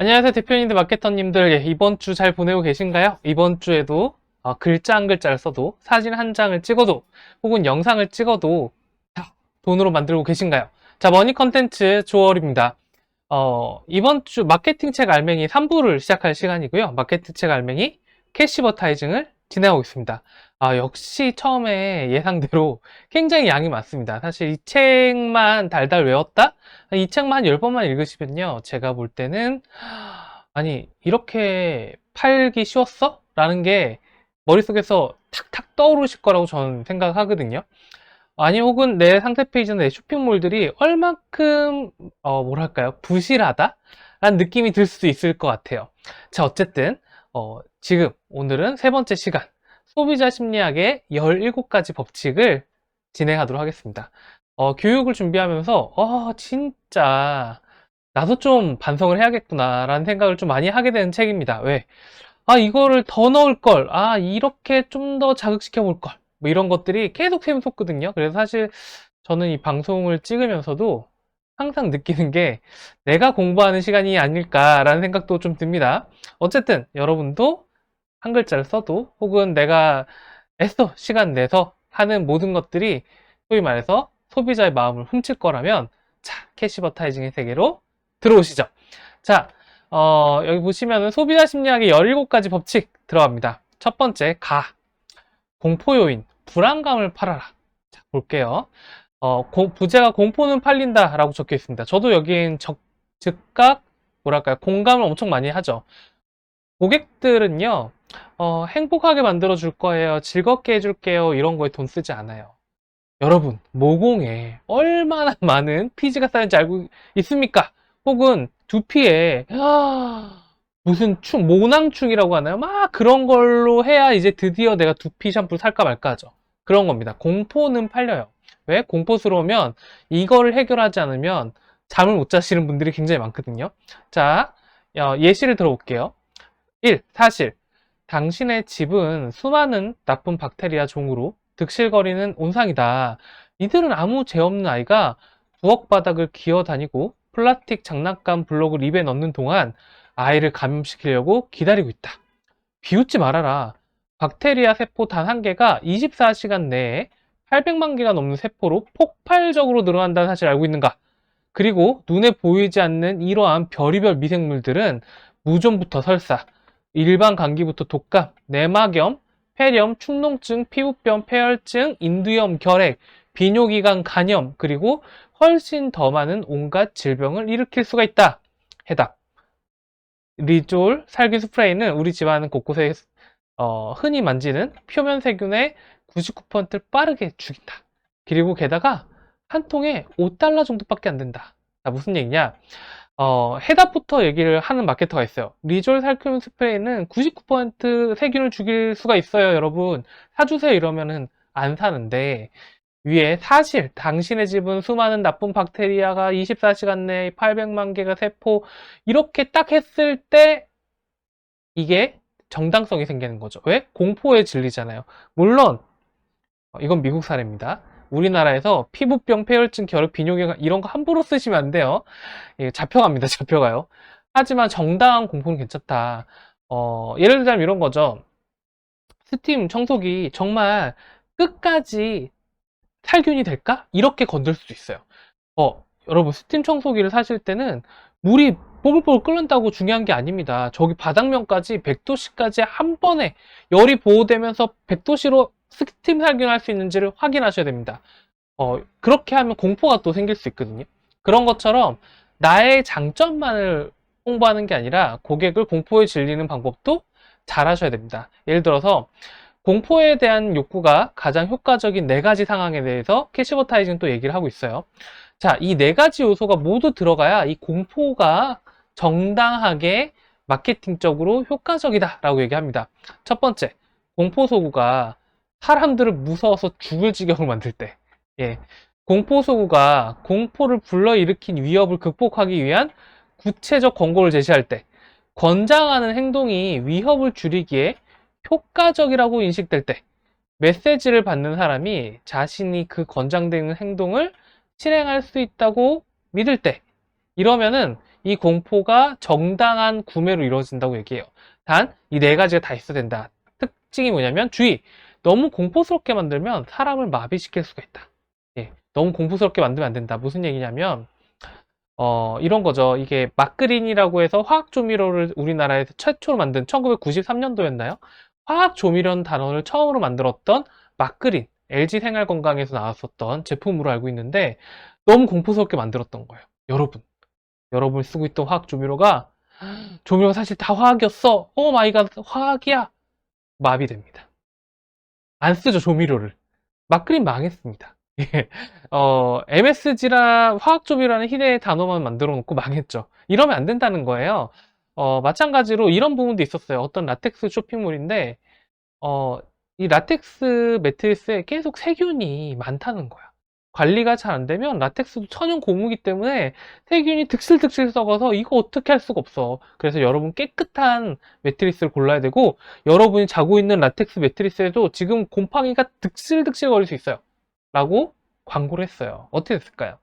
안녕하세요, 대표님들, 마케터님들. 예, 이번 주 잘 보내고 계신가요? 이번 주에도 글자 한 글자를 써도, 사진 한 장을 찍어도, 혹은 영상을 찍어도 다 돈으로 만들고 계신가요? 자, 머니 컨텐츠 조얼입니다. 이번 주 마케팅 책 알맹이 3부를 시작할 시간이고요. 마케팅 책 알맹이 캐시버타이징을 진행하고 있습니다. 역시 처음에 예상대로 굉장히 양이 많습니다. 사실 이 책만 달달 외웠다? 이 책만 한 10번만 읽으시면요. 제가 볼 때는, 아니, 이렇게 팔기 쉬웠어? 라는 게 머릿속에서 탁탁 떠오르실 거라고 저는 생각하거든요. 아니, 혹은 내 상세 페이지나 내 쇼핑몰들이 얼만큼, 뭐랄까요, 부실하다? 라는 느낌이 들 수도 있을 것 같아요. 자, 어쨌든, 지금, 오늘은 세 번째 시간, 소비자 심리학의 17가지 법칙을 진행하도록 하겠습니다. 교육을 준비하면서, 진짜, 나도 좀 반성을 해야겠구나라는 생각을 좀 많이 하게 되는 책입니다. 왜? 이거를 더 넣을 걸. 이렇게 좀 더 자극시켜 볼 걸. 뭐 이런 것들이 계속 샘솟거든요. 그래서 사실 저는 이 방송을 찍으면서도 항상 느끼는 게 내가 공부하는 시간이 아닐까라는 생각도 좀 듭니다. 어쨌든 여러분도 한 글자를 써도 혹은 내가 애써 시간 내서 하는 모든 것들이 소위 말해서 소비자의 마음을 훔칠 거라면 자, 캐시버타이징의 세계로 들어오시죠. 자, 여기 보시면은 소비자 심리학의 17가지 법칙 들어갑니다. 첫 번째, 공포 요인, 불안감을 팔아라. 자, 볼게요. 부제가 공포는 팔린다라고 적혀 있습니다. 저도 여긴 즉각, 뭐랄까요, 공감을 엄청 많이 하죠. 고객들은요, 행복하게 만들어 줄 거예요. 즐겁게 해줄게요. 이런 거에 돈 쓰지 않아요. 여러분, 모공에 얼마나 많은 피지가 쌓였는지 알고 있습니까? 혹은 두피에 무슨 모낭충이라고 하나요? 막 그런 걸로 해야 이제 드디어 내가 두피 샴푸를 살까 말까 하죠. 그런 겁니다. 공포는 팔려요. 왜? 공포스러우면 이거를 해결하지 않으면 잠을 못 자시는 분들이 굉장히 많거든요. 자, 예시를 들어볼게요. 1. 사실 당신의 집은 수많은 나쁜 박테리아 종으로 득실거리는 온상이다. 이들은 아무 죄 없는 아이가 부엌 바닥을 기어다니고 플라스틱 장난감 블록을 입에 넣는 동안 아이를 감염시키려고 기다리고 있다. 비웃지 말아라. 박테리아 세포 단 한 개가 24시간 내에 800만 개가 넘는 세포로 폭발적으로 늘어난다는 사실을 알고 있는가? 그리고 눈에 보이지 않는 이러한 별의별 미생물들은 무좀부터 설사, 일반 감기부터 독감, 내막염, 폐렴, 축농증, 피부병, 폐혈증, 인두염, 결핵, 비뇨기관 간염, 그리고 훨씬 더 많은 온갖 질병을 일으킬 수가 있다. 해답. 리졸 살균 스프레이는 우리 집안 곳곳에 흔히 만지는 표면 세균의 99%를 빠르게 죽인다. 그리고 게다가 한 통에 5달러 정도밖에 안 된다. 자, 무슨 얘기냐? 해답부터 얘기를 하는 마케터가 있어요. 리졸 살균 스프레이는 99% 세균을 죽일 수가 있어요, 여러분. 사주세요 이러면은 안 사는데, 위에 사실 당신의 집은 수많은 나쁜 박테리아가 24시간 내에 800만 개가 세포 이렇게 딱 했을 때 이게 정당성이 생기는 거죠. 왜? 공포의 진리잖아요. 물론 이건 미국 사례입니다. 우리나라에서 피부병, 폐혈증, 결핵, 비뇨기관 이런 거 함부로 쓰시면 안 돼요. 예, 잡혀갑니다. 잡혀가요. 하지만 정당한 공포는 괜찮다. 예를 들자면 이런 거죠. 스팀 청소기 정말 끝까지 살균이 될까? 이렇게 건들 수도 있어요. 여러분 스팀 청소기를 사실 때는 물이 뽀글뽀글 끓는다고 중요한 게 아닙니다. 저기 바닥면까지 100도씨까지 한 번에 열이 보호되면서 100도씨로 스팀 살균할 수 있는지를 확인하셔야 됩니다. 그렇게 하면 공포가 또 생길 수 있거든요. 그런 것처럼 나의 장점만을 홍보하는 게 아니라 고객을 공포에 질리는 방법도 잘 하셔야 됩니다. 예를 들어서 공포에 대한 욕구가 가장 효과적인 4가지 상황에 대해서 캐시버타이징 또 얘기를 하고 있어요. 자, 이 4가지 요소가 모두 들어가야 이 공포가 정당하게 마케팅적으로 효과적이다라고 얘기합니다. 첫 번째, 공포 소구가 사람들을 무서워서 죽을 지경을 만들 때, 예, 공포 소구가 공포를 불러일으킨 위협을 극복하기 위한 구체적 권고를 제시할 때, 권장하는 행동이 위협을 줄이기에 효과적이라고 인식될 때, 메시지를 받는 사람이 자신이 그 권장되는 행동을 실행할 수 있다고 믿을 때, 이러면은 이 공포가 정당한 구매로 이루어진다고 얘기해요. 단, 이 네 가지가 다 있어야 된다. 특징이 뭐냐면, 주의! 너무 공포스럽게 만들면 사람을 마비시킬 수가 있다. 예, 너무 공포스럽게 만들면 안 된다. 무슨 얘기냐면, 이런 거죠. 이게 마크린이라고 해서 화학조미료를 우리나라에서 최초로 만든 1993년도였나요? 화학조미료라는 단어를 처음으로 만들었던 마크린, LG생활건강에서 나왔었던 제품으로 알고 있는데 너무 공포스럽게 만들었던 거예요. 여러분이 쓰고 있던 화학조미료가 조미료가 사실 다 화학이었어. 오 마이 갓, 화학이야. 마비됩니다. 안 쓰죠, 조미료를. 마크린 망했습니다. 예. MSG라 화학조미료라는 희대의 단어만 만들어 놓고 망했죠. 이러면 안 된다는 거예요. 마찬가지로 이런 부분도 있었어요. 어떤 라텍스 쇼핑몰인데, 이 라텍스 매트리스에 계속 세균이 많다는 거야. 관리가 잘 안 되면 라텍스도 천연 고무기 때문에 세균이 득실득실 썩어서 이거 어떻게 할 수가 없어. 그래서 여러분 깨끗한 매트리스를 골라야 되고, 여러분이 자고 있는 라텍스 매트리스에도 지금 곰팡이가 득실득실 거릴 수 있어요. 라고 광고를 했어요. 어떻게 됐을까요?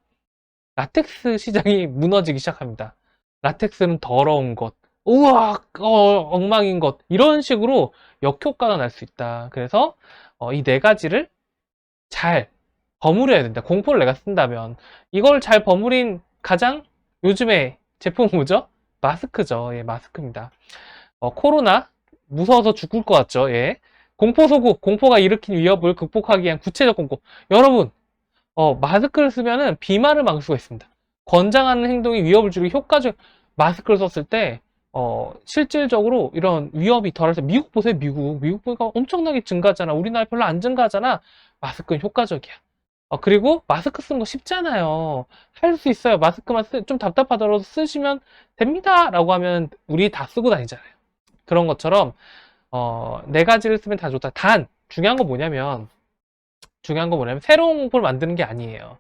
라텍스 시장이 무너지기 시작합니다. 라텍스는 더러운 것, 우악, 엉망인 것, 이런 식으로 역효과가 날 수 있다. 그래서 이 네 가지를 잘 버무려야 된다. 공포를 내가 쓴다면. 이걸 잘 버무린 가장 요즘에 제품 뭐죠? 마스크죠. 예, 마스크입니다. 코로나 무서워서 죽을 것 같죠? 예. 공포소국, 공포가 일으킨 위협을 극복하기 위한 구체적 공포. 여러분, 마스크를 쓰면은 비말을 막을 수가 있습니다. 권장하는 행동이 위협을 줄이고 효과적 마스크를 썼을 때, 실질적으로 이런 위협이 덜해서 미국 보세요, 미국. 미국 보니까 엄청나게 증가하잖아. 우리나라 별로 안 증가하잖아. 마스크는 효과적이야. 그리고 마스크 쓰는 거 쉽잖아요. 할 수 있어요. 마스크만 좀 답답하더라도 쓰시면 됩니다. 라고 하면 우리 다 쓰고 다니잖아요. 그런 것처럼, 네 가지를 쓰면 다 좋다. 단, 중요한 건 뭐냐면, 새로운 공포를 만드는 게 아니에요.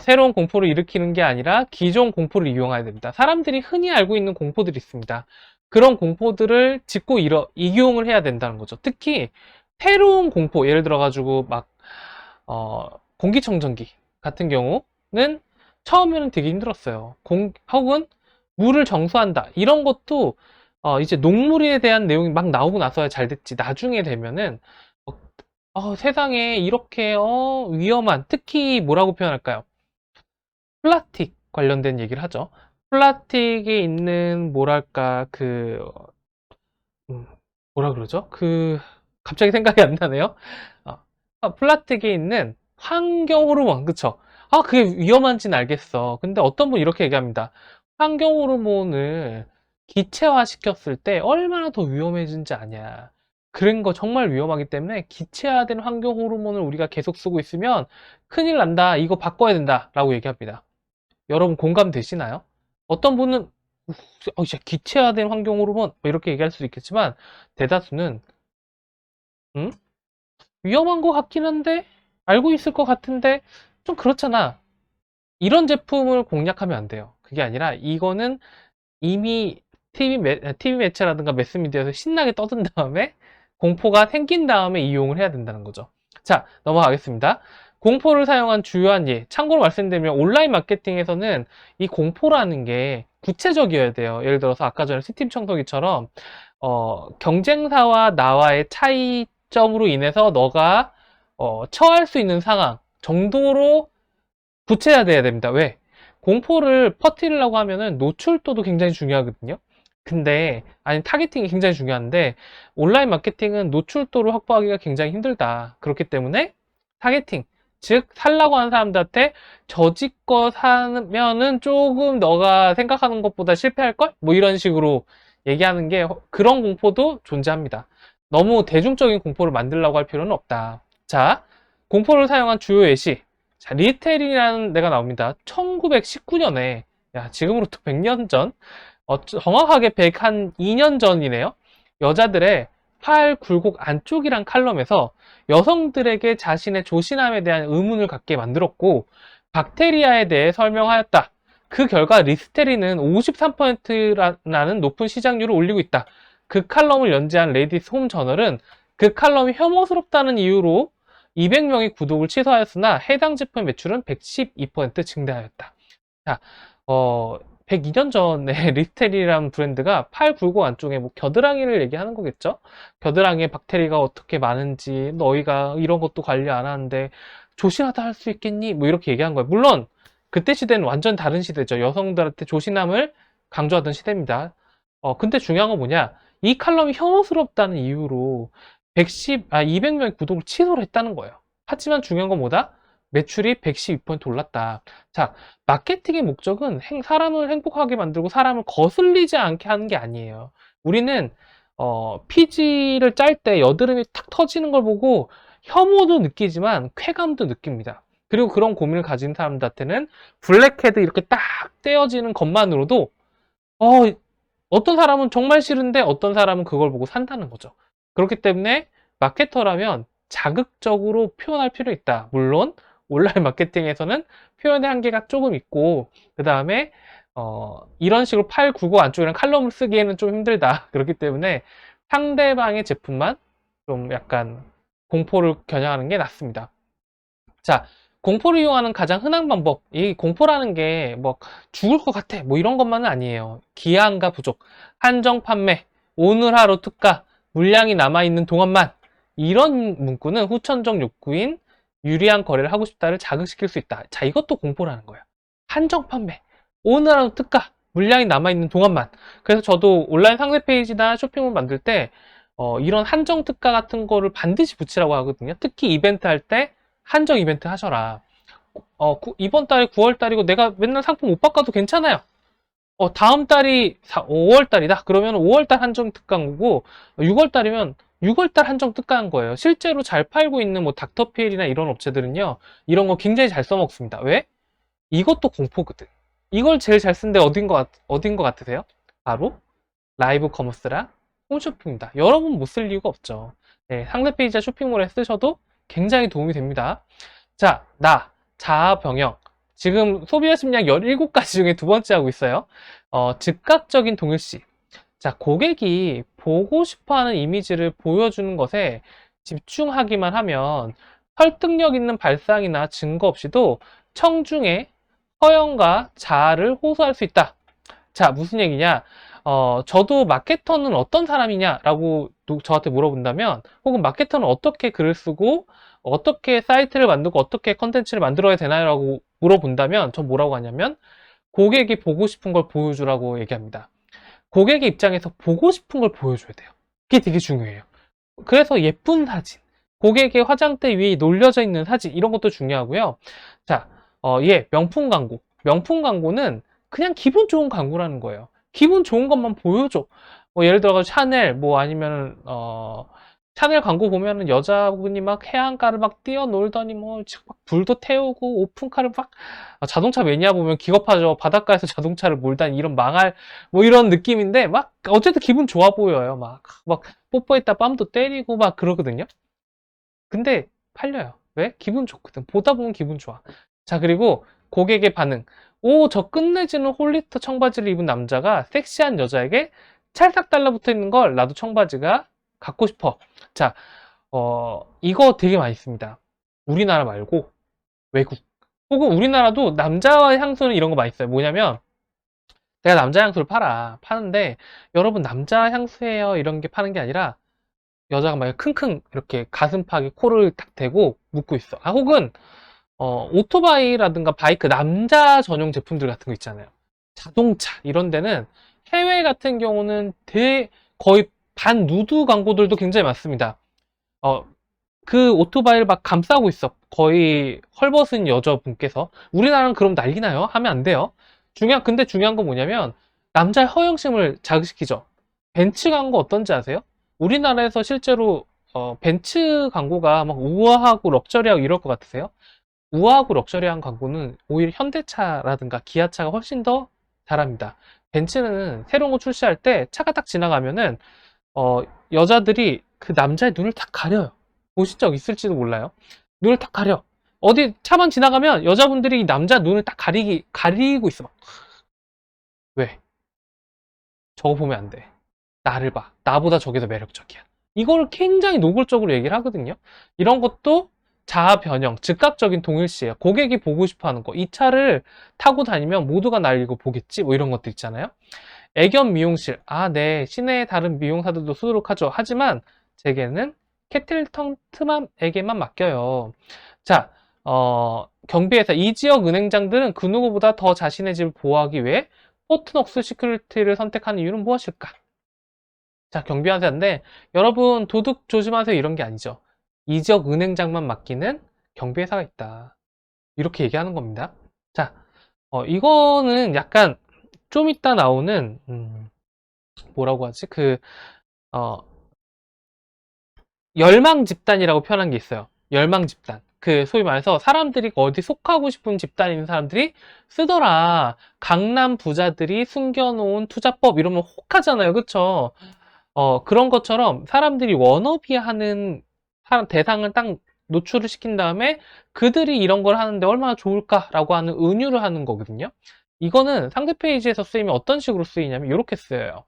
새로운 공포를 일으키는 게 아니라 기존 공포를 이용해야 됩니다. 사람들이 흔히 알고 있는 공포들이 있습니다. 그런 공포들을 짚고 이용을 해야 된다는 거죠. 특히 새로운 공포, 예를 들어가지고 막 공기청정기 같은 경우는 처음에는 되게 힘들었어요. 혹은 물을 정수한다. 이런 것도 이제 녹물에 대한 내용이 막 나오고 나서야 잘 됐지. 나중에 되면은 세상에 이렇게 위험한, 특히 뭐라고 표현할까요? 플라스틱 관련된 얘기를 하죠. 플라스틱에 있는 뭐랄까 음, 뭐라 그러죠? 갑자기 생각이 안 나네요. 플라스틱에 있는 환경 호르몬, 그쵸? 그게 위험한지는 알겠어. 근데 어떤 분 이렇게 얘기합니다. 환경 호르몬을 기체화 시켰을 때 얼마나 더 위험해진지 아냐. 그런 거 정말 위험하기 때문에 기체화된 환경 호르몬을 우리가 계속 쓰고 있으면 큰일 난다. 이거 바꿔야 된다. 라고 얘기합니다. 여러분 공감되시나요? 어떤 분은 진짜 기체화된 환경 호르몬 뭐 이렇게 얘기할 수도 있겠지만 대다수는 음? 위험한 것 같긴 한데 알고 있을 것 같은데 좀 그렇잖아. 이런 제품을 공략하면 안 돼요. 그게 아니라 이거는 이미 TV 매체라든가 매스미디어에서 신나게 떠든 다음에 공포가 생긴 다음에 이용을 해야 된다는 거죠. 자, 넘어가겠습니다. 공포를 사용한 주요한 예. 참고로 말씀드리면 온라인 마케팅에서는 이 공포라는 게 구체적이어야 돼요. 예를 들어서 아까 전에 스팀 청소기처럼 경쟁사와 나와의 차이점으로 인해서 너가 처할 수 있는 상황 정도로 구체화돼야 됩니다. 왜? 공포를 퍼뜨리려고 하면은 노출도도 굉장히 중요하거든요. 근데 아니 타겟팅이 굉장히 중요한데 온라인 마케팅은 노출도를 확보하기가 굉장히 힘들다. 그렇기 때문에 타겟팅, 즉 살라고 하는 사람들한테 저지껏 사면은 조금 너가 생각하는 것보다 실패할걸? 뭐 이런 식으로 얘기하는 게 그런 공포도 존재합니다. 너무 대중적인 공포를 만들려고 할 필요는 없다. 자, 공포를 사용한 주요 예시. 자, 리스테린이라는 데가 나옵니다. 1919년에, 야, 지금으로부터 100년 전, 정확하게 102년 전이네요. 여자들의 팔 굴곡 안쪽이란 칼럼에서 여성들에게 자신의 조신함에 대한 의문을 갖게 만들었고, 박테리아에 대해 설명하였다. 그 결과 리스테린은 53%라는 높은 시장률을 올리고 있다. 그 칼럼을 연재한 레디스 홈 저널은 그 칼럼이 혐오스럽다는 이유로 200명이 구독을 취소하였으나 해당 제품 매출은 112% 증대하였다. 자, 102년 전에 리스테리라는 브랜드가 팔 굴곡 안쪽에 뭐 겨드랑이를 얘기하는 거겠죠? 겨드랑이에 박테리아가 어떻게 많은지 너희가 이런 것도 관리 안 하는데 조심하다 할 수 있겠니? 뭐 이렇게 얘기한 거예요. 물론 그때 시대는 완전 다른 시대죠. 여성들한테 조신함을 강조하던 시대입니다. 근데 중요한 건 뭐냐? 이 칼럼이 혐오스럽다는 이유로 200명의 구독을 취소를 했다는 거예요. 하지만 중요한 건 뭐다? 매출이 112% 올랐다. 자, 마케팅의 목적은 사람을 행복하게 만들고 사람을 거슬리지 않게 하는 게 아니에요. 우리는 피지를 짤 때 여드름이 탁 터지는 걸 보고 혐오도 느끼지만 쾌감도 느낍니다. 그리고 그런 고민을 가진 사람들한테는 블랙헤드 이렇게 딱 떼어지는 것만으로도 어, 어떤 사람은 정말 싫은데 어떤 사람은 그걸 보고 산다는 거죠. 그렇기 때문에 마케터라면 자극적으로 표현할 필요 있다. 물론 온라인 마케팅에서는 표현의 한계가 조금 있고 그 다음에 이런 식으로 팔 굵고 안쪽이랑 칼럼을 쓰기에는 좀 힘들다. 그렇기 때문에 상대방의 제품만 좀 약간 공포를 겨냥하는 게 낫습니다. 자, 공포를 이용하는 가장 흔한 방법. 이 공포라는 게 뭐 죽을 것 같아. 뭐 이런 것만은 아니에요. 기한과 부족, 한정 판매, 오늘 하루 특가, 물량이 남아있는 동안만. 이런 문구는 후천적 욕구인 유리한 거래를 하고 싶다를 자극시킬 수 있다. 자, 이것도 공포라는 거예요. 한정 판매, 오늘 하루 특가, 물량이 남아있는 동안만. 그래서 저도 온라인 상세 페이지나 쇼핑몰 만들 때 이런 한정 특가 같은 거를 반드시 붙이라고 하거든요. 특히 이벤트 할 때 한정 이벤트 하셔라. 이번 달이 9월 달이고 내가 맨날 상품 못 바꿔도 괜찮아요. 다음 달이 5월 달이다. 그러면 5월 달 한정 특가인 거고 6월 달이면 6월 달 한정 특가인 거예요. 실제로 잘 팔고 있는 뭐 닥터피엘이나 이런 업체들은요. 이런 거 굉장히 잘 써먹습니다. 왜? 이것도 공포거든. 이걸 제일 잘 쓴 데 어딘 것 같으세요? 바로 라이브 커머스랑 홈쇼핑입니다. 여러분 못 쓸 이유가 없죠. 네, 상세 페이지나 쇼핑몰에 쓰셔도 굉장히 도움이 됩니다. 자, 자아 병영. 지금 소비자 심리학 17가지 중에 두 번째 하고 있어요. 즉각적인 동일시. 자, 고객이 보고 싶어 하는 이미지를 보여주는 것에 집중하기만 하면 설득력 있는 발상이나 증거 없이도 청중의 허영과 자아를 호소할 수 있다. 자, 무슨 얘기냐? 저도 마케터는 어떤 사람이냐라고 저한테 물어본다면, 혹은 마케터는 어떻게 글을 쓰고, 어떻게 사이트를 만들고, 어떻게 컨텐츠를 만들어야 되나요? 라고 물어본다면, 전 뭐라고 하냐면, 고객이 보고 싶은 걸 보여주라고 얘기합니다. 고객의 입장에서 보고 싶은 걸 보여줘야 돼요. 그게 되게 중요해요. 그래서 예쁜 사진, 고객의 화장대 위에 놀려져 있는 사진, 이런 것도 중요하고요. 자, 명품 광고. 명품 광고는 그냥 기분 좋은 광고라는 거예요. 기분 좋은 것만 보여줘. 뭐 예를 들어 샤넬, 뭐 아니면 샤넬 광고 보면은 여자분이 막 해안가를 막 뛰어놀더니 뭐 막 불도 태우고 오픈카를 막 자동차 매니아 보면 기겁하죠. 바닷가에서 자동차를 몰다니 이런 망할 뭐 이런 느낌인데 막 어쨌든 기분 좋아 보여요. 막 뽀뽀했다 뺨도 때리고 막 그러거든요. 근데 팔려요. 왜? 기분 좋거든. 보다 보면 기분 좋아. 자, 그리고 고객의 반응. 오, 저 끝내주는 홀리터 청바지를 입은 남자가 섹시한 여자에게 찰싹 달라붙어 있는 걸 나도 청바지가 갖고 싶어. 자, 이거 되게 많이 씁니다. 우리나라 말고 외국. 혹은 우리나라도 남자와 향수는 이런 거 많이 써요. 뭐냐면, 내가 남자 향수를 파는데, 여러분 남자 향수예요. 이런 게 파는 게 아니라, 여자가 막 킁킁 이렇게 가슴팍에 코를 딱 대고 묻고 있어. 혹은 오토바이라든가 바이크 남자 전용 제품들 같은 거 있잖아요. 자동차 이런 데는 해외 같은 경우는 거의 반 누드 광고들도 굉장히 많습니다. 그 오토바이를 막 감싸고 있어. 거의 헐벗은 여자분께서. 우리나라는 그럼 난리 나요? 하면 안 돼요. 근데 중요한 건 뭐냐면 남자의 허영심을 자극시키죠. 벤츠 광고 어떤지 아세요? 우리나라에서 실제로 벤츠 광고가 막 우아하고 럭셔리하고 이럴 것 같으세요? 우아하고 럭셔리한 광고는 오히려 현대차라든가 기아차가 훨씬 더 잘합니다. 벤츠는 새로운 거 출시할 때 차가 딱 지나가면은 여자들이 그 남자의 눈을 딱 가려요. 보신 적 있을지도 몰라요. 눈을 딱 가려. 어디 차만 지나가면 여자분들이 이 남자 눈을 딱 가리고 있어. 막. 왜? 저거 보면 안 돼. 나를 봐. 나보다 저게 더 매력적이야. 이걸 굉장히 노골적으로 얘기를 하거든요. 이런 것도 자아 변형, 즉각적인 동일시예요. 고객이 보고 싶어 하는 거. 이 차를 타고 다니면 모두가 날 이거 보겠지? 뭐 이런 것도 있잖아요. 애견 미용실. 아, 네. 시내의 다른 미용사들도 수두룩하죠. 하지만 제게는 캐틀턴트맘에게만 맡겨요. 자, 경비회사 이 지역 은행장들은 그 누구보다 더 자신의 집을 보호하기 위해 포트녹스 시큐리티를 선택하는 이유는 무엇일까? 자, 경비회사인데 여러분 도둑 조심하세요 이런 게 아니죠. 이 지역 은행장만 맡기는 경비회사가 있다. 이렇게 얘기하는 겁니다. 자, 이거는 약간 좀 이따 나오는 뭐라고 하지? 어, 열망 집단이라고 표현한 게 있어요. 열망 집단. 소위 말해서 사람들이 어디 속하고 싶은 집단에 있는 사람들이 쓰더라. 강남 부자들이 숨겨놓은 투자법 이러면 혹하잖아요. 그쵸? 그런 것처럼 사람들이 워너비 하는 대상을 딱 노출을 시킨 다음에 그들이 이런 걸 하는데 얼마나 좋을까라고 하는 은유를 하는 거거든요. 이거는 상세 페이지에서 쓰이면 어떤 식으로 쓰이냐면 이렇게 쓰여요.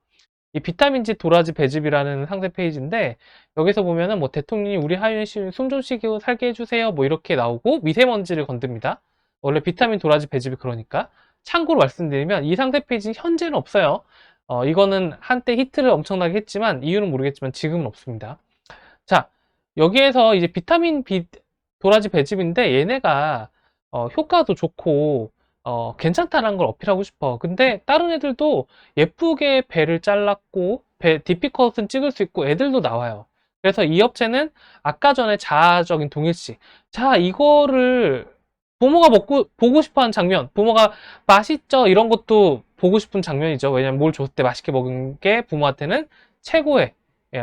이 비타민지 도라지 배즙이라는 상세 페이지인데 여기서 보면은 뭐 대통령이 우리 하윤 씨 숨 좀 쉬고 살게 해주세요 뭐 이렇게 나오고 미세먼지를 건듭니다. 원래 비타민 도라지 배즙이 그러니까. 참고로 말씀드리면 이 상세 페이지는 현재는 없어요. 이거는 한때 히트를 엄청나게 했지만 이유는 모르겠지만 지금은 없습니다. 자, 여기에서 이제 도라지 배즙인데 얘네가 효과도 좋고 괜찮다는 걸 어필하고 싶어. 근데 다른 애들도 예쁘게 배를 잘랐고 디피컷은 찍을 수 있고 애들도 나와요. 그래서 이 업체는 아까 전에 자아적인 동일시. 자, 이거를 부모가 보고 싶어 하는 장면. 부모가 맛있죠? 이런 것도 보고 싶은 장면이죠. 왜냐면 뭘 줬을 때 맛있게 먹은 게 부모한테는 최고의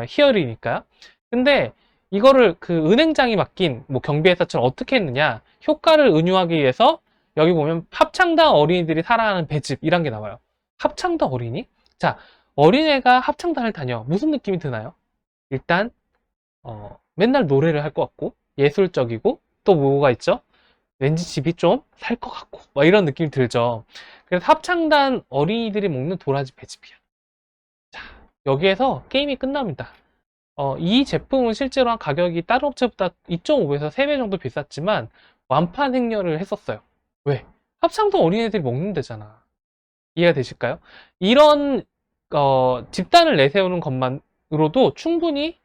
희열이니까. 근데 이거를 그 은행장이 맡긴 뭐 경비회사처럼 어떻게 했느냐. 효과를 은유하기 위해서 여기 보면 합창단 어린이들이 사랑하는 배즙이란 게 나와요. 합창단 어린이? 자, 어린애가 합창단을 다녀. 무슨 느낌이 드나요? 일단 맨날 노래를 할 것 같고 예술적이고 또 뭐가 있죠? 왠지 집이 좀 살 것 같고 막 이런 느낌이 들죠. 그래서 합창단 어린이들이 먹는 도라지 배즙이야. 자, 여기에서 게임이 끝납니다. 이 제품은 실제로 한 가격이 다른 업체보다 2.5배에서 3배 정도 비쌌지만 완판 행렬을 했었어요. 왜? 합창단 어린이들이 먹는 데잖아. 이해가 되실까요? 이런 집단을 내세우는 것만으로도 충분히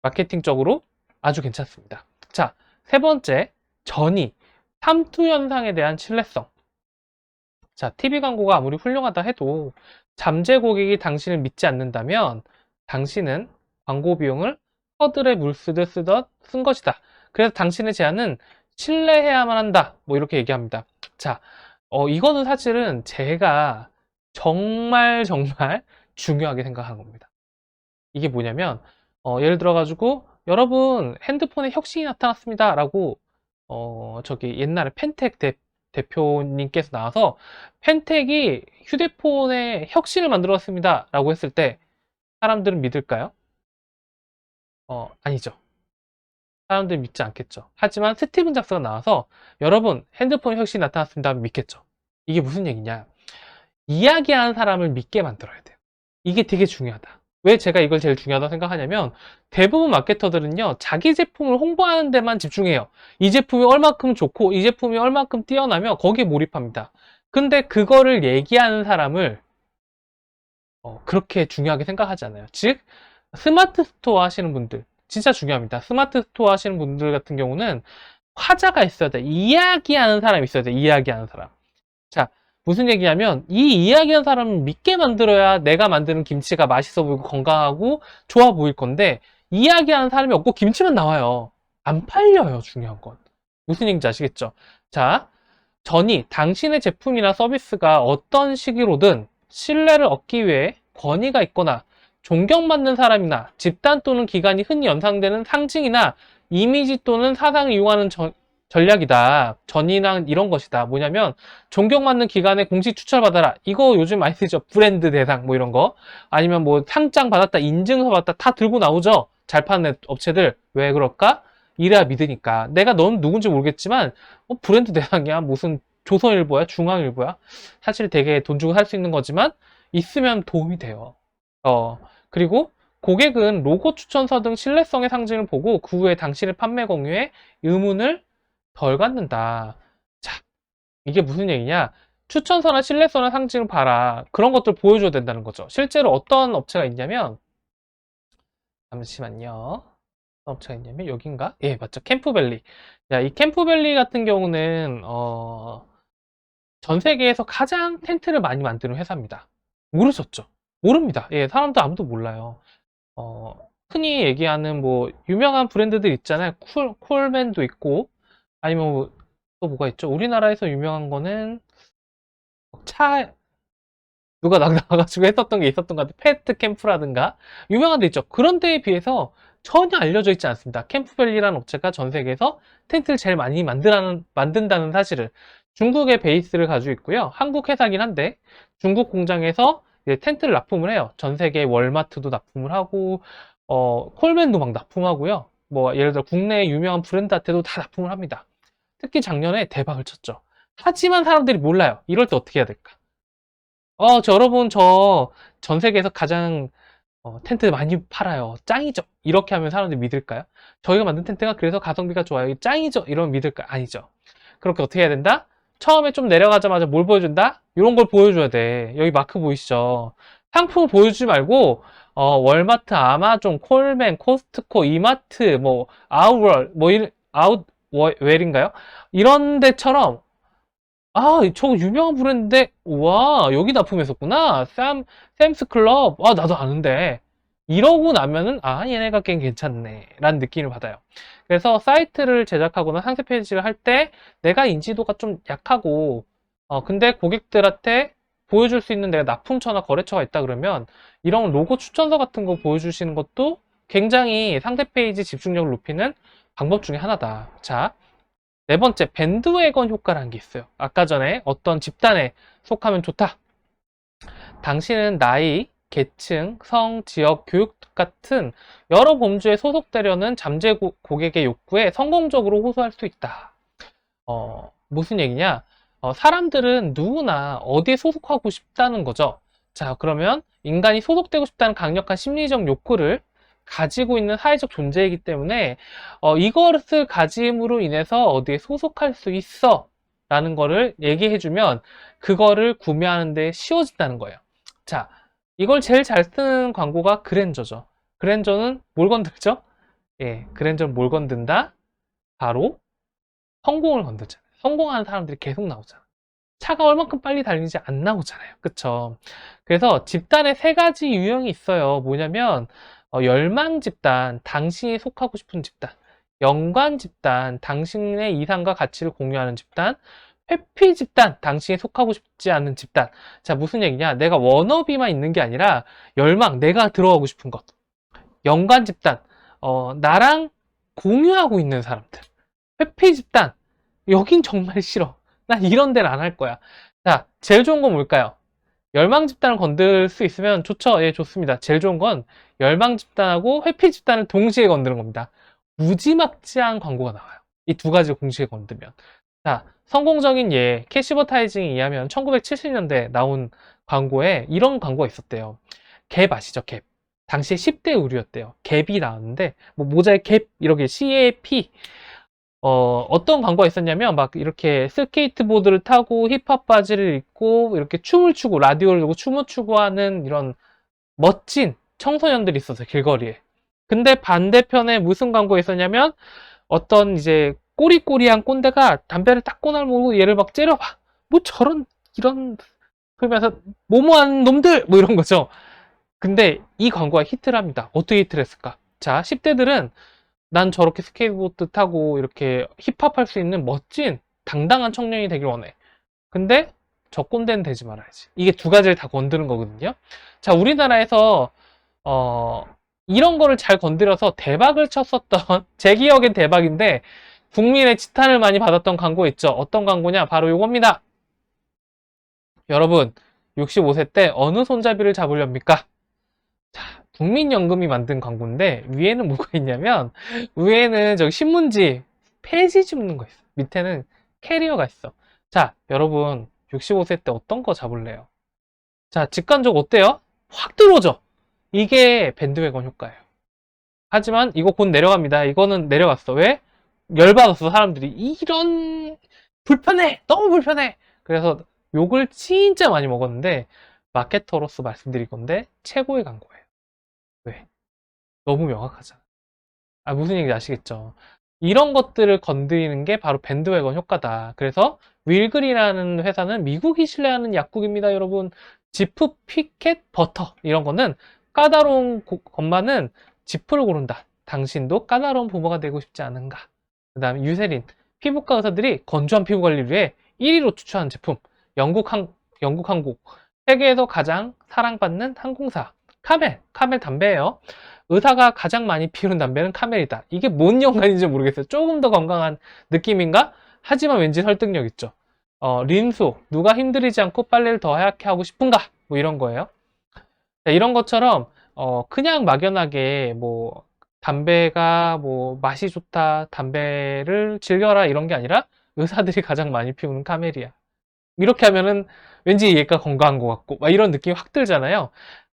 마케팅적으로 아주 괜찮습니다. 자, 세 번째, 전이 삼투 현상에 대한 신뢰성. 자, TV 광고가 아무리 훌륭하다 해도 잠재 고객이 당신을 믿지 않는다면 당신은 광고 비용을 허들에 물 쓰듯 쓴 것이다. 그래서 당신의 제안은 신뢰해야만 한다. 뭐 이렇게 얘기합니다. 자, 이거는 사실은 제가 정말 중요하게 생각하는 겁니다. 이게 뭐냐면 예를 들어가지고 여러분 핸드폰에 혁신이 나타났습니다 라고 저기 옛날에 펜텍 대표님께서 나와서 펜텍이 휴대폰에 혁신을 만들었습니다 라고 했을 때 사람들은 믿을까요? 아니죠. 사람들이 믿지 않겠죠. 하지만 스티븐 잡스가 나와서 여러분 핸드폰 혁신이 나타났습니다 하면 믿겠죠. 이게 무슨 얘기냐? 이야기하는 사람을 믿게 만들어야 돼요. 이게 되게 중요하다. 왜 제가 이걸 제일 중요하다고 생각하냐면 대부분 마케터들은요 자기 제품을 홍보하는 데만 집중해요. 이 제품이 얼마큼 좋고 이 제품이 얼마큼 뛰어나며 거기에 몰입합니다. 근데 그거를 얘기하는 사람을 그렇게 중요하게 생각하지 않아요. 즉 스마트 스토어 하시는 분들 진짜 중요합니다. 스마트 스토어 하시는 분들 같은 경우는 화자가 있어야 돼. 이야기하는 사람이 있어야 돼. 이야기하는 사람. 자, 무슨 얘기냐면 이 이야기하는 사람을 믿게 만들어야 내가 만드는 김치가 맛있어 보이고 건강하고 좋아 보일 건데 이야기하는 사람이 없고 김치만 나와요. 안 팔려요. 중요한 건. 무슨 얘기인지 아시겠죠? 자, 전이 당신의 제품이나 서비스가 어떤 시기로든 신뢰를 얻기 위해 권위가 있거나 존경받는 사람이나 집단 또는 기관이 흔히 연상되는 상징이나 이미지 또는 사상을 이용하는 전략이다. 전이랑 이런 것이다. 뭐냐면 존경받는 기관에 공식 추천받아라. 이거 요즘 많이 쓰죠. 브랜드 대상 뭐 이런 거. 아니면 뭐 상장 받았다, 인증서 받았다 다 들고 나오죠. 잘 파는 업체들. 왜 그럴까? 이래야 믿으니까. 내가 넌 누군지 모르겠지만 브랜드 대상이야. 무슨 조선일보야? 중앙일보야? 사실 되게 돈 주고 살 수 있는 거지만 있으면 도움이 돼요. 그리고 고객은 로고 추천서 등 신뢰성의 상징을 보고 그 후에 당신의 판매 공유에 의문을 덜 갖는다. 자, 이게 무슨 얘기냐? 추천서나 신뢰서나 상징을 봐라. 그런 것들 보여줘야 된다는 거죠. 실제로 어떤 업체가 있냐면, 잠시만요. 어떤 업체가 있냐면, 여긴가? 예, 맞죠. 캠프밸리. 야, 이 캠프밸리 같은 경우는, 전 세계에서 가장 텐트를 많이 만드는 회사입니다. 모르셨죠? 모릅니다. 예, 사람도 아무도 몰라요. 흔히 얘기하는 뭐 유명한 브랜드들 있잖아요. 콜맨도 있고 아니면 또 뭐가 있죠? 우리나라에서 유명한 거는 차 누가 나가가지고 했었던 게 있었던 것 같아요. 페트 캠프라든가 유명한 데 있죠. 그런 데에 비해서 전혀 알려져 있지 않습니다. 캠프밸리라는 업체가 전 세계에서 텐트를 제일 많이 만든다는 사실을 중국의 베이스를 가지고 있고요. 한국 회사긴 한데 중국 공장에서 이제 텐트를 납품을 해요. 전 세계 월마트도 납품을 하고 콜맨도 막 납품하고요. 뭐 예를 들어 국내 유명한 브랜드한테도 다 납품을 합니다. 특히 작년에 대박을 쳤죠. 하지만 사람들이 몰라요. 이럴 때 어떻게 해야 될까? 여러분, 저 전 세계에서 가장 텐트 많이 팔아요. 짱이죠. 이렇게 하면 사람들이 믿을까요? 저희가 만든 텐트가 그래서 가성비가 좋아요. 짱이죠. 이러면 믿을까? 아니죠. 그렇게 어떻게 해야 된다? 처음에 좀 내려가자마자 뭘 보여준다? 이런 걸 보여줘야 돼. 여기 마크 보이시죠? 상품을 보여주지 말고 월마트, 아마존, 콜맨, 코스트코, 이마트, 뭐 아웃월, 뭐 아웃웰인가요? 이런 데처럼 저거 유명한 브랜드인데, 우와, 여기 납품했었구나. 샘스 클럽. 나도 아는데. 이러고 나면은, 얘네가 꽤 괜찮네. 라는 느낌을 받아요. 그래서 사이트를 제작하거나 상세 페이지를 할 때, 내가 인지도가 좀 약하고, 근데 고객들한테 보여줄 수 있는 내가 납품처나 거래처가 있다 그러면, 이런 로고 추천서 같은 거 보여주시는 것도 굉장히 상세 페이지 집중력을 높이는 방법 중에 하나다. 자, 네 번째, 밴드웨건 효과라는 게 있어요. 아까 전에 어떤 집단에 속하면 좋다. 당신은 나이, 계층, 성, 지역, 교육 같은 여러 범주에 소속되려는 잠재 고객의 욕구에 성공적으로 호소할 수 있다. 무슨 얘기냐? 사람들은 누구나 어디에 소속하고 싶다는 거죠. 자, 그러면 인간이 소속되고 싶다는 강력한 심리적 욕구를 가지고 있는 사회적 존재이기 때문에 이것을 가짐으로 인해서 어디에 소속할 수 있어 라는 거를 얘기해주면 그거를 구매하는데 쉬워진다는 거예요. 자, 이걸 제일 잘 쓰는 광고가 그랜저죠. 그랜저는 뭘 건들죠? 예, 그랜저는 뭘 건든다? 바로 성공을 건드잖아요. 성공하는 사람들이 계속 나오잖아. 차가 얼만큼 빨리 달리는지 안 나오잖아요. 그쵸? 그래서 집단에 세 가지 유형이 있어요. 뭐냐면 열망 집단, 당신이 속하고 싶은 집단. 연관 집단, 당신의 이상과 가치를 공유하는 집단. 회피 집단, 당신이 속하고 싶지 않은 집단. 자, 무슨 얘기냐? 내가 워너비만 있는 게 아니라 열망, 내가 들어가고 싶은 것. 연관 집단, 나랑 공유하고 있는 사람들. 회피 집단, 여긴 정말 싫어. 난 이런 데는 안 할 거야. 자, 제일 좋은 건 뭘까요? 열망 집단을 건들 수 있으면 좋죠. 예, 좋습니다. 제일 좋은 건 열망 집단하고 회피 집단을 동시에 건드는 겁니다. 무지막지한 광고가 나와요. 이 두 가지를 동시에 건드면. 자, 성공적인 캐시버타이징에 의하면 1970년대 나온 광고에 이런 광고가 있었대요. 갭 아시죠? 갭. 당시에 10대 의류였대요. 갭이 나왔는데, 뭐 모자에 갭, 이렇게 CAP. 어떤 광고가 있었냐면, 막 이렇게 스케이트보드를 타고 힙합 바지를 입고, 이렇게 춤을 추고, 라디오를 들고 춤을 추고 하는 이런 멋진 청소년들이 있었어요, 길거리에. 근데 반대편에 무슨 광고가 있었냐면, 어떤 이제 꼬리꼬리한 꼰대가 담배를 딱 꺼내고 얘를 막 째려봐. 뭐 저런, 이런, 그러면서, 뭐뭐한 놈들! 뭐 이런 거죠. 근데 이 광고가 히트를 합니다. 어떻게 히트를 했을까? 자, 10대들은 난 저렇게 스케이트보드 타고 이렇게 힙합 할 수 있는 멋진 당당한 청년이 되길 원해. 근데 저 꼰대는 되지 말아야지. 이게 두 가지를 다 건드는 거거든요. 자, 우리나라에서 이런 거를 잘 건드려서 대박을 쳤었던 제 기억엔 대박인데 국민의 지탄을 많이 받았던 광고 있죠. 어떤 광고냐? 바로 요겁니다. 여러분, 65세 때 어느 손잡이를 잡으렵니까? 자, 국민연금이 만든 광고인데 위에는 뭐가 있냐면 위에는 저기 신문지 페이지 줍는 거 있어. 밑에는 캐리어가 있어. 자, 여러분 65세 때 어떤 거 잡을래요? 자, 직관적 어때요? 확 들어오죠? 이게 밴드웨건 효과예요. 하지만 이거 곧 내려갑니다. 이거는 내려갔어. 왜? 열받았어, 사람들이. 이런, 불편해! 너무 불편해! 그래서 욕을 진짜 많이 먹었는데, 마케터로서 말씀드릴 건데, 최고의 광고예요. 왜? 너무 명확하잖아. 아, 무슨 얘기인지 아시겠죠? 이런 것들을 건드리는 게 바로 밴드웨건 효과다. 그래서 윌글이라는 회사는 미국이 신뢰하는 약국입니다, 여러분. 지프, 피켓, 버터 이런 거는 까다로운 것만은 지프를 고른다. 당신도 까다로운 부모가 되고 싶지 않은가? 그 다음에 유세린, 피부과 의사들이 건조한 피부 관리를 위해 1위로 추천한 제품. 영국 항공, 세계에서 가장 사랑받는 항공사. 카멜 담배예요. 의사가 가장 많이 피우는 담배는 카멜이다. 이게 뭔 연관인지 모르겠어요. 조금 더 건강한 느낌인가? 하지만 왠지 설득력 있죠. 린소, 누가 힘들이지 않고 빨래를 더 하얗게 하고 싶은가? 뭐 이런 거예요. 자, 이런 것처럼 그냥 막연하게 뭐 담배가 뭐 맛이 좋다, 담배를 즐겨라 이런 게 아니라 의사들이 가장 많이 피우는 카멜이야. 이렇게 하면은 왠지 얘가 건강한 것 같고 막 이런 느낌이 확 들잖아요.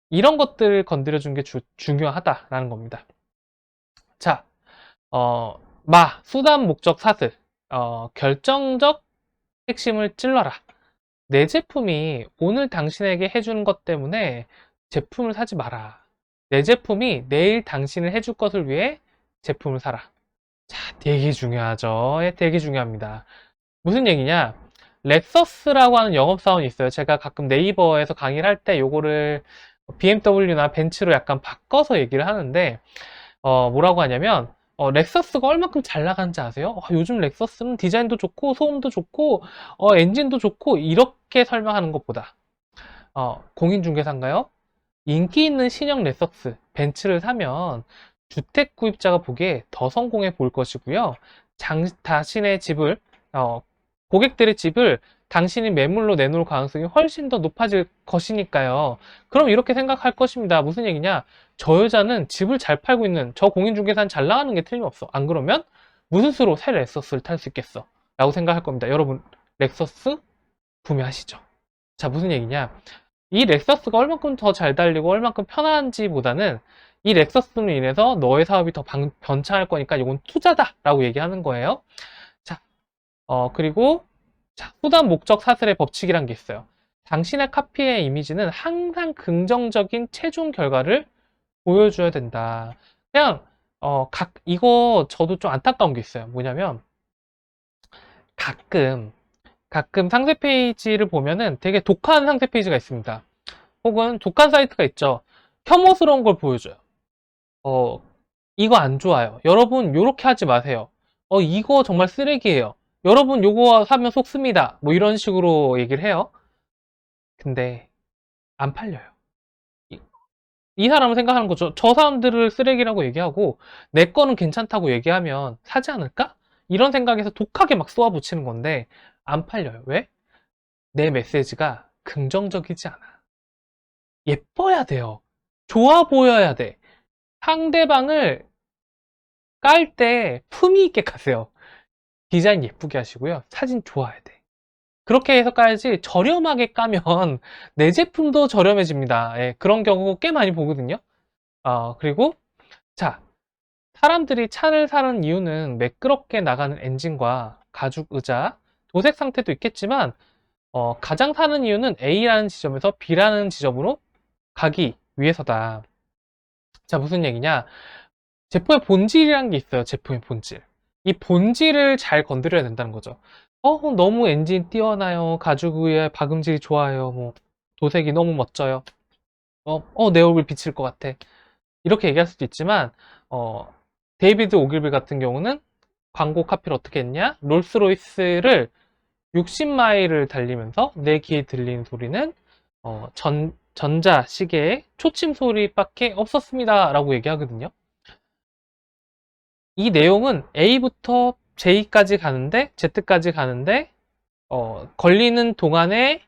이런 것들을 건드려준 게 중요하다라는 겁니다. 자, 수단, 목적, 사슬. 결정적 핵심을 찔러라. 내 제품이 오늘 당신에게 해주는 것 때문에 제품을 사지 마라. 내 제품이 내일 당신을 해줄 것을 위해 제품을 사라. 자, 되게 중요하죠. 예, 되게 중요합니다. 무슨 얘기냐? 렉서스라고 하는 영업사원이 있어요. 제가 가끔 네이버에서 강의를 할 때 요거를 BMW나 벤츠로 약간 바꿔서 얘기를 하는데 뭐라고 하냐면 렉서스가 얼마큼 잘 나가는지 아세요? 요즘 렉서스는 디자인도 좋고 소음도 좋고 엔진도 좋고 이렇게 설명하는 것보다 공인중개사인가요? 인기 있는 신형 렉서스 벤츠를 사면 주택 구입자가 보기에 더 성공해 보일 것이고요. 자신의 집을 고객들의 집을 당신이 매물로 내놓을 가능성이 훨씬 더 높아질 것이니까요. 그럼 이렇게 생각할 것입니다. 무슨 얘기냐? 저 여자는 집을 잘 팔고 있는 저 공인중개사는 잘 나가는 게 틀림없어. 안 그러면 무슨 수로 새 렉서스를 탈 수 있겠어? 라고 생각할 겁니다. 여러분, 렉서스 구매하시죠. 자, 무슨 얘기냐? 이 렉서스가 얼만큼 더 잘 달리고 얼만큼 편한지보다는 이 렉서스로 인해서 너의 사업이 더 번창할 거니까 이건 투자다라고 얘기하는 거예요. 자, 그리고 자, 수단 목적 사슬의 법칙이란 게 있어요. 당신의 카피의 이미지는 항상 긍정적인 최종 결과를 보여줘야 된다. 그냥 이거 저도 좀 안타까운 게 있어요. 뭐냐면 가끔 상세 페이지를 보면은 되게 독한 상세 페이지가 있습니다. 혹은 독한 사이트가 있죠. 혐오스러운 걸 보여줘요. 어, 이거 안 좋아요. 여러분, 요렇게 하지 마세요. 이거 정말 쓰레기예요. 여러분, 요거 사면 속습니다. 뭐 이런 식으로 얘기를 해요. 근데 안 팔려요. 이, 이 사람은 생각하는 거죠. 저 사람들을 쓰레기라고 얘기하고 내 거는 괜찮다고 얘기하면 사지 않을까? 이런 생각에서 독하게 막 쏘아붙이는 건데 안 팔려요. 왜? 내 메시지가 긍정적이지 않아. 예뻐야 돼요. 좋아 보여야 돼. 상대방을 깔 때 품위 있게 가세요. 디자인 예쁘게 하시고요. 사진 좋아야 돼. 그렇게 해서 까야지 저렴하게 까면 내 제품도 저렴해집니다. 예, 그런 경우 꽤 많이 보거든요. 그리고 자, 사람들이 차를 사는 이유는 매끄럽게 나가는 엔진과 가죽 의자, 도색 상태도 있겠지만 가장 사는 이유는 A라는 지점에서 B라는 지점으로 가기 위해서다. 자, 무슨 얘기냐? 제품의 본질이라는 게 있어요. 제품의 본질. 이 본질을 잘 건드려야 된다는 거죠. 너무 엔진 뛰어나요. 가죽 위에 박음질이 좋아요. 뭐, 도색이 너무 멋져요. 내 얼굴 비칠 것 같아. 이렇게 얘기할 수도 있지만, 데이비드 오길비 같은 경우는 광고 카피를 어떻게 했냐? 롤스로이스를 60마일을 달리면서 내 귀에 들리는 소리는, 전자 시계의 초침 소리밖에 없었습니다. 라고 얘기하거든요. 이 내용은 A부터 J까지 가는데, Z까지 가는데, 걸리는 동안에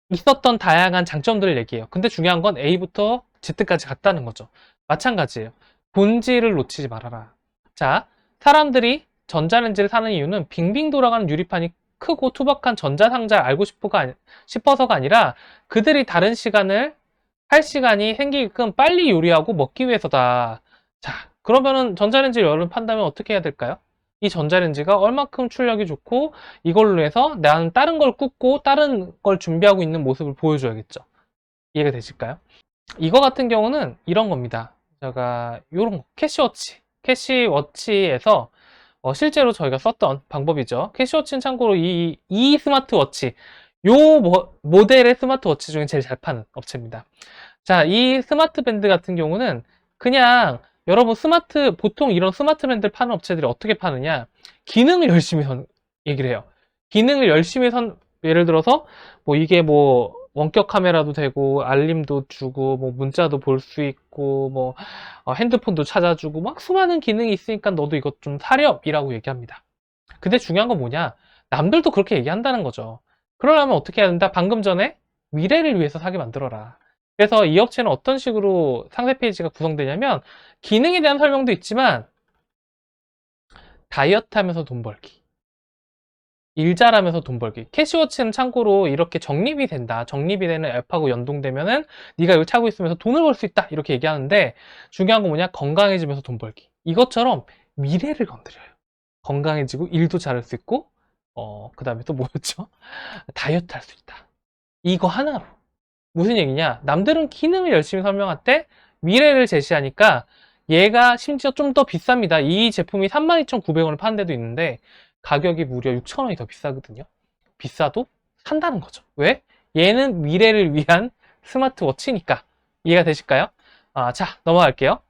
있었던 다양한 장점들을 얘기해요. 근데 중요한 건 A부터 Z까지 갔다는 거죠. 마찬가지예요. 본질을 놓치지 말아라. 자, 사람들이 전자레인지를 사는 이유는 빙빙 돌아가는 유리판이 크고 투박한 전자상자를 알고 싶어서가 아니라 그들이 다른 시간을 할 시간이 생기게끔 빨리 요리하고 먹기 위해서다. 자, 그러면은 전자레인지를 열을 판다면 어떻게 해야 될까요? 이 전자레인지가 얼마큼 출력이 좋고 이걸로 해서 나는 다른 걸 굽고 다른 걸 준비하고 있는 모습을 보여줘야겠죠. 이해가 되실까요? 이거 같은 경우는 이런 겁니다. 제가 요런 거, 캐시워치에서 실제로 저희가 썼던 방법이죠. 캐시워치는 참고로 이 스마트워치, 요 모델의 스마트워치 중에 제일 잘 파는 업체입니다. 자, 이 스마트 밴드 같은 경우는 그냥 여러분 보통 이런 스마트 밴드를 파는 업체들이 어떻게 파느냐, 기능을 열심히 얘기를 해요. 기능을 열심히 예를 들어서 뭐 이게 뭐 원격 카메라도 되고 알림도 주고 뭐 문자도 볼 수 있고 뭐 핸드폰도 찾아주고 막 수많은 기능이 있으니까 너도 이것 좀 사렴이라고 얘기합니다. 근데 중요한 건 뭐냐, 남들도 그렇게 얘기한다는 거죠. 그러려면 어떻게 해야 된다? 방금 전에 미래를 위해서 사게 만들어라. 그래서 이 업체는 어떤 식으로 상세 페이지가 구성되냐면, 기능에 대한 설명도 있지만 다이어트 하면서 돈 벌기, 일 잘하면서 돈 벌기. 캐시워치는 참고로 이렇게 적립이 된다, 적립이 되는 앱하고 연동되면은 네가 이걸 차고 있으면서 돈을 벌 수 있다, 이렇게 얘기하는데, 중요한 건 뭐냐, 건강해지면서 돈 벌기. 이것처럼 미래를 건드려요. 건강해지고 일도 잘할 수 있고 그 다음에 또 뭐였죠? 다이어트 할 수 있다. 이거 하나로. 무슨 얘기냐, 남들은 기능을 열심히 설명할 때 미래를 제시하니까 얘가 심지어 좀 더 비쌉니다. 이 제품이 32,900원을 파는 데도 있는데 가격이 무려 6,000원이 더 비싸거든요. 비싸도 산다는 거죠. 왜? 얘는 미래를 위한 스마트워치니까. 이해가 되실까요? 자, 넘어갈게요.